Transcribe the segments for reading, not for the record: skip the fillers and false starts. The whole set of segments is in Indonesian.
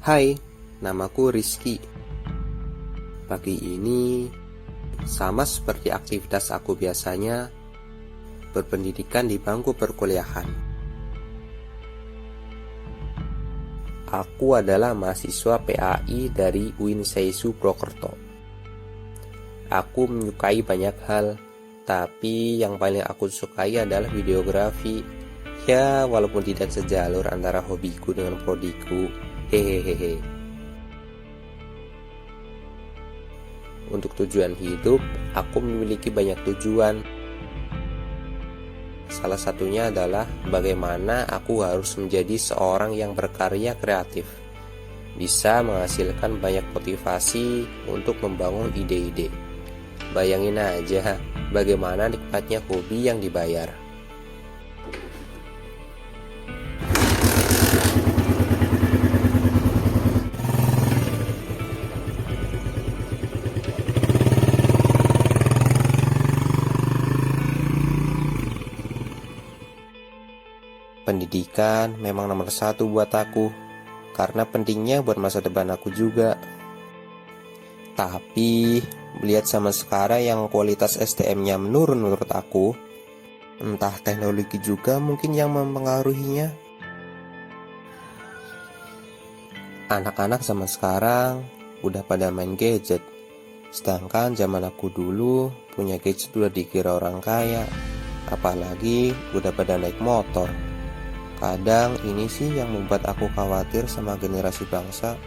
Hai, namaku Rizky. Pagi ini, sama seperti aktivitas aku biasanya, berpendidikan di bangku perkuliahan. Aku adalah mahasiswa PAI dari UIN Seisu Prokerto. Aku menyukai banyak hal, tapi yang paling aku sukai adalah videografi. Ya, walaupun tidak sejalur antara hobiku dengan prodiku. Hehehe. Untuk tujuan hidup, aku memiliki banyak tujuan. Salah satunya adalah bagaimana aku harus menjadi seorang yang berkarya kreatif, bisa menghasilkan banyak motivasi untuk membangun ide-ide. Bayangin aja bagaimana nikmatnya hobi yang dibayar. Pendidikan memang nomor satu buat aku, karena pentingnya buat masa depan aku juga. Tapi, melihat zaman sekarang yang kualitas SDM-nya menurun menurut aku, entah teknologi juga mungkin yang mempengaruhinya. Anak-anak zaman sekarang udah pada main gadget, sedangkan zaman aku dulu punya gadget udah dikira orang kaya, apalagi udah pada naik motor. Kadang ini sih yang membuat aku khawatir sama generasi bangsa.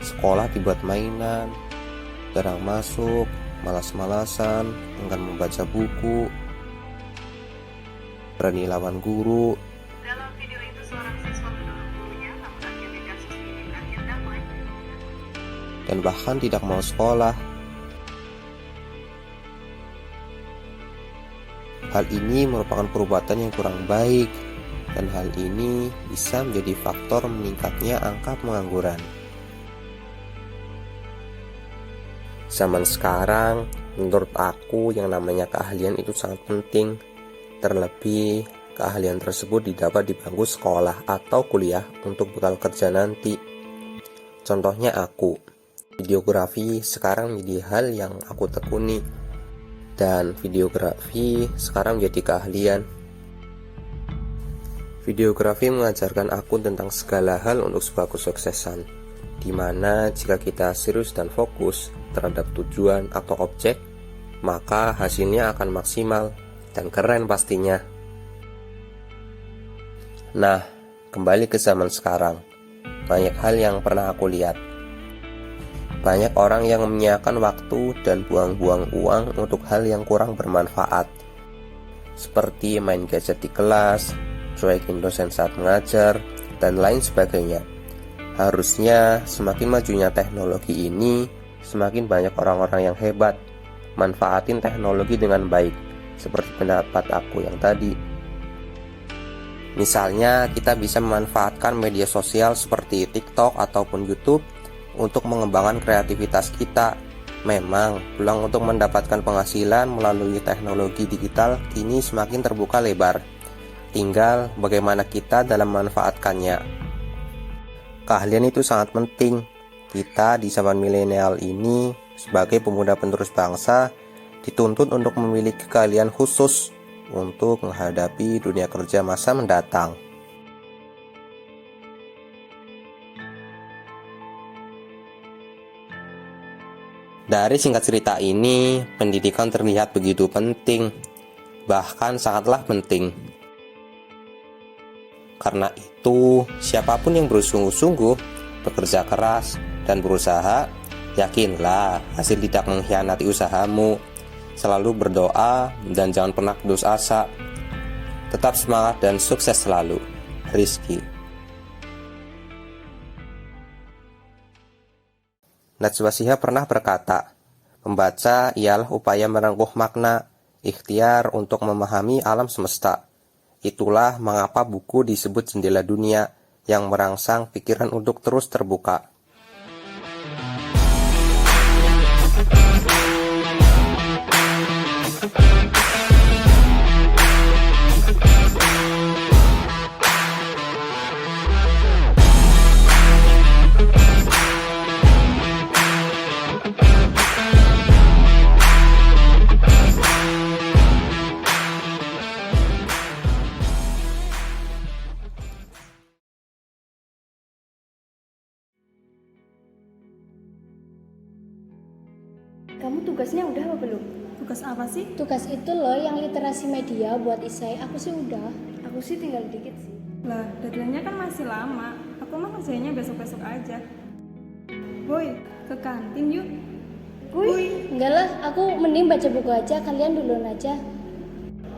Sekolah dibuat mainan, jarang masuk, malas-malasan, enggan membaca buku, berani lawan guru. Dalam video itu seorang siswa mendorong gurunya, namun akhirnya kasus ini berakhir damai. Dan bahkan tidak mau sekolah. Hal ini merupakan perbuatan yang kurang baik, dan hal ini bisa menjadi faktor meningkatnya angka pengangguran. Zaman sekarang, menurut aku yang namanya keahlian itu sangat penting. Terlebih, keahlian tersebut didapat di bangku sekolah atau kuliah untuk bekal kerja nanti. Contohnya aku, videografi sekarang menjadi hal yang aku tekuni. Dan videografi sekarang menjadi keahlian. Videografi mengajarkan aku tentang segala hal untuk sebuah kesuksesan, dimana jika kita serius dan fokus terhadap tujuan atau objek, maka hasilnya akan maksimal dan keren pastinya. Nah, kembali ke zaman sekarang, banyak hal yang pernah aku lihat. Banyak orang yang menyia-nyiakan waktu dan buang-buang uang untuk hal yang kurang bermanfaat, seperti main gadget di kelas, cuekin dosen saat mengajar, dan lain sebagainya. Harusnya semakin majunya teknologi ini, semakin banyak orang-orang yang hebat manfaatin teknologi dengan baik, seperti pendapat aku yang tadi. Misalnya, kita bisa memanfaatkan media sosial seperti TikTok ataupun YouTube untuk mengembangkan kreativitas kita. Memang, peluang untuk mendapatkan penghasilan melalui teknologi digital kini semakin terbuka lebar. Tinggal bagaimana kita dalam memanfaatkannya. Keahlian itu sangat penting. Kita di zaman milenial ini, sebagai pemuda penerus bangsa, dituntut untuk memiliki keahlian khusus untuk menghadapi dunia kerja masa mendatang. Dari singkat cerita ini, pendidikan terlihat begitu penting, bahkan sangatlah penting. Karena itu, siapapun yang bersungguh-sungguh, bekerja keras, dan berusaha, yakinlah hasil tidak mengkhianati usahamu. Selalu berdoa dan jangan pernah putus asa. Tetap semangat dan sukses selalu. Rizky. Najwa Shihab pernah berkata, membaca ialah upaya merengkuh makna, ikhtiar untuk memahami alam semesta. Itulah mengapa buku disebut jendela dunia yang merangsang pikiran untuk terus terbuka. Kamu tugasnya udah apa belum? Tugas apa sih? Tugas itu loh yang literasi media buat Isai. Aku sih udah. Aku sih tinggal dikit sih. Lah, deadline-nya kan masih lama. Aku mah kerjanya besok-besok aja. Boy, ke kantin yuk. Enggak lah, aku mending baca buku aja. Kalian duluan aja.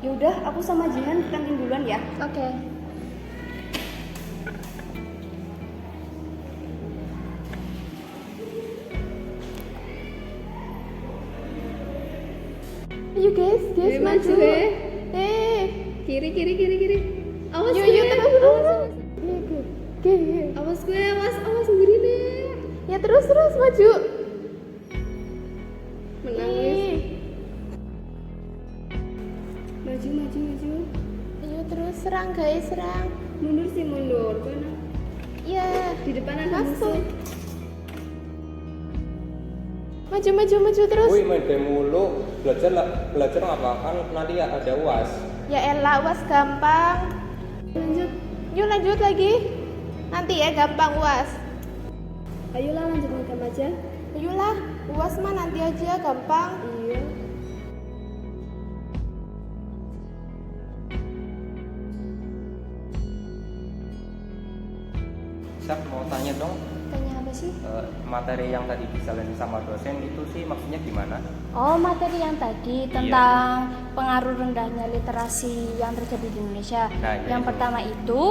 Yaudah, aku sama Jihan ke kantin duluan ya. Oke. Ayo guys, maju. Kiri. Awas Yuk, gue. yuk, terus. Awas gue, awas sendiri deh. Ya terus maju. Menang guys. Maju. Ayo terus serang guys, serang. Mundur sih mundur. Mana? Iya. Di depan ada musuh. Maju terus. Wih, main game mulu. Belajar apa kan nanti ada UAS. Ya elah, UAS gampang. Lanjut. Yuk lanjut lagi. Nanti ya gampang UAS. Ayolah lanjut ngecam aja. Ayolah, UAS mah nanti aja gampang. Iya. Sak, mau tanya dong, Tanya apa sih? materi yang tadi disalahin sama dosen itu sih maksudnya gimana? Oh, materi yang tadi tentang pengaruh rendahnya literasi yang terjadi di Indonesia. Nah, ya Yang itu. pertama itu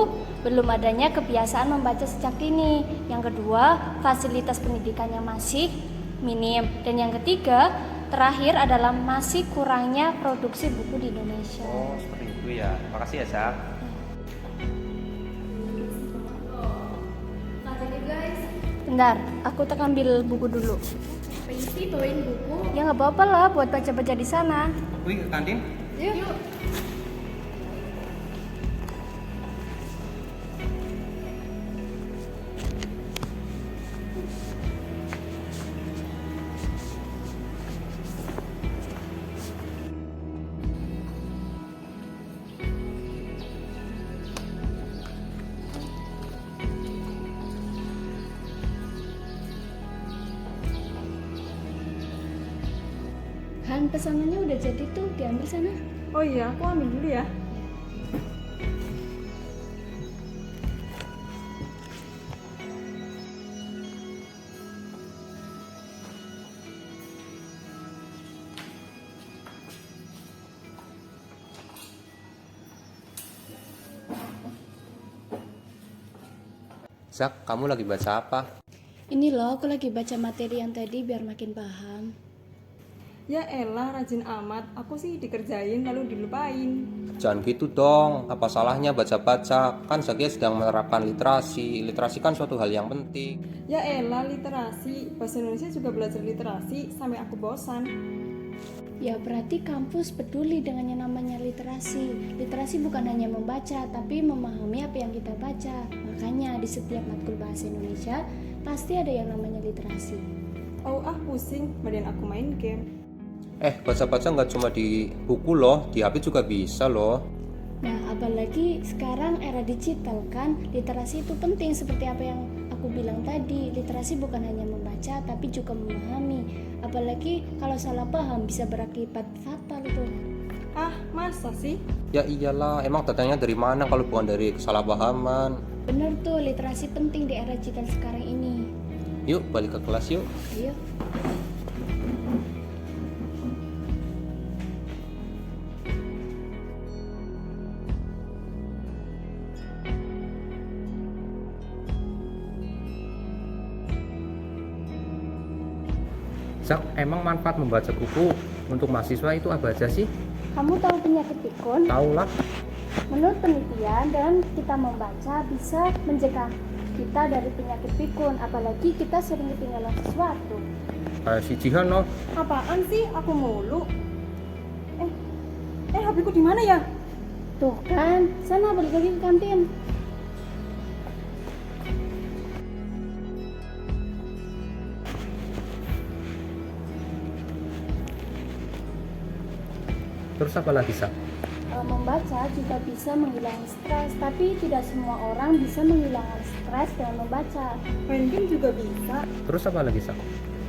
belum adanya kebiasaan membaca sejak dini. Yang kedua, fasilitas pendidikan yang masih minim. Dan yang ketiga, terakhir adalah masih kurangnya produksi buku di Indonesia. Oh, seperti itu ya. Makasih ya, Sak. Bentar, aku tak ambil buku dulu. Pasti bawain buku. Ya nggak apa-apa lah buat baca-baca di sana. Wih, ke kantin. Yuk. Han, pesanannya udah jadi tuh, diambil sana. Oh iya, aku ambil dulu ya. Sak, kamu lagi baca apa? Ini loh, aku lagi baca materi yang tadi biar makin paham. Ya elah, rajin amat. Aku sih dikerjain lalu dilupain. Jangan gitu dong, apa salahnya baca-baca? Kan Zakia sedang menerapkan literasi. Literasi kan suatu hal yang penting. Ya elah, literasi. Bahasa Indonesia juga belajar literasi sampai aku bosan. Ya berarti kampus peduli dengan yang namanya literasi. Literasi bukan hanya membaca, tapi memahami apa yang kita baca. Makanya di setiap matkul bahasa Indonesia pasti ada yang namanya literasi. Oh pusing, badan aku main game. Baca-baca nggak cuma di buku loh, di HP juga bisa loh. Nah, apalagi sekarang era digital kan, literasi itu penting seperti apa yang aku bilang tadi. Literasi bukan hanya membaca, tapi juga memahami. Apalagi kalau salah paham bisa berakibat fatal tuh. Masa sih? Ya iyalah, emang datangnya dari mana kalau bukan dari kesalahpahaman? Bener tuh, literasi penting di era digital sekarang ini. Yuk, balik ke kelas yuk. Ayo. Zak, emang manfaat membaca buku untuk mahasiswa itu apa aja sih? Kamu tahu penyakit pikun? Tahu lah. Menurut penelitian, dengan kita membaca bisa mencegah kita dari penyakit pikun, apalagi kita sering ketinggalan sesuatu. Kayak si Jihan loh. Apaan sih? Aku mulu. HP ku di mana ya? Tuh kan, sana balik lagi ke kantin. Terus apa lagi, Sak? Membaca juga bisa menghilangkan stres, tapi tidak semua orang bisa menghilangkan stres dengan membaca. Main game juga bisa. Terus apa lagi, Sak?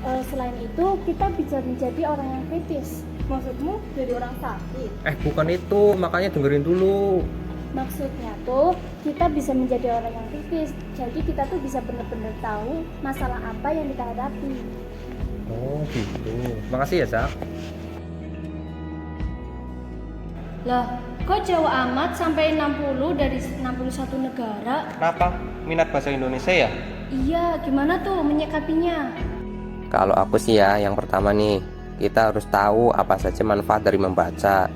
Selain itu, kita bisa menjadi orang yang kritis. Maksudmu jadi orang sakit? Bukan itu, makanya dengerin dulu. Maksudnya tuh, kita bisa menjadi orang yang kritis. Jadi kita tuh bisa benar-benar tahu masalah apa yang kita hadapi. Oh gitu. Makasih ya, Sak. Lah, kok jauh amat sampai 60 dari 61 negara? Kenapa? Minat bahasa Indonesia ya? Iya, gimana tuh menyikapinya? Kalau aku sih ya, yang pertama nih, kita harus tahu apa saja manfaat dari membaca.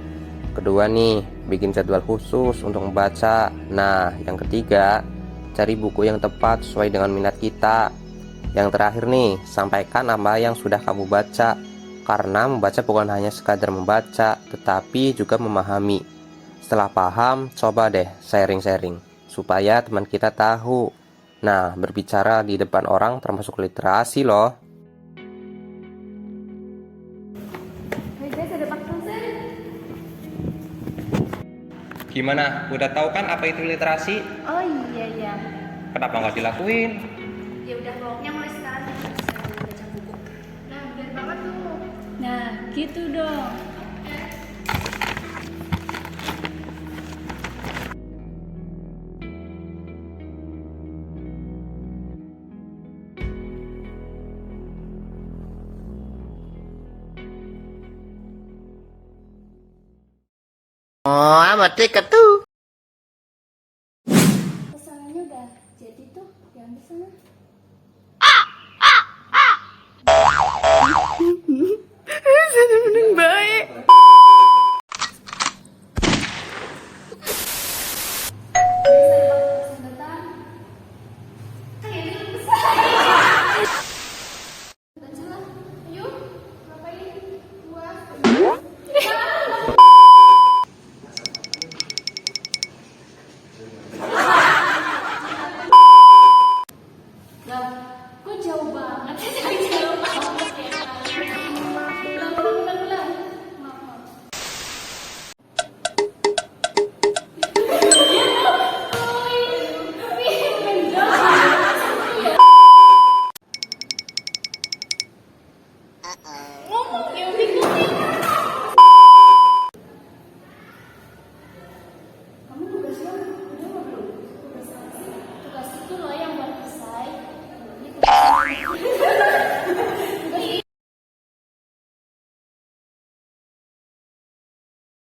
Kedua nih, bikin jadwal khusus untuk membaca. Nah, yang ketiga, cari buku yang tepat sesuai dengan minat kita. Yang terakhir nih, sampaikan apa yang sudah kamu baca. Karena membaca bukan hanya sekadar membaca, tetapi juga memahami. Setelah paham, coba deh sharing-sharing, supaya teman kita tahu. Nah, berbicara di depan orang termasuk literasi loh. Gimana? Udah tahu kan apa itu literasi? Oh iya. Kenapa nggak dilakuin? Ya udah, pokoknya mulai sekarang kita bisa baca buku. Nah, bener banget tuh. Nah, gitu dong. Oh, amat dekat tuh. Pesanannya udah jadi tuh, yang di sana. Lah, kok jauh banget? Jauh banget ya.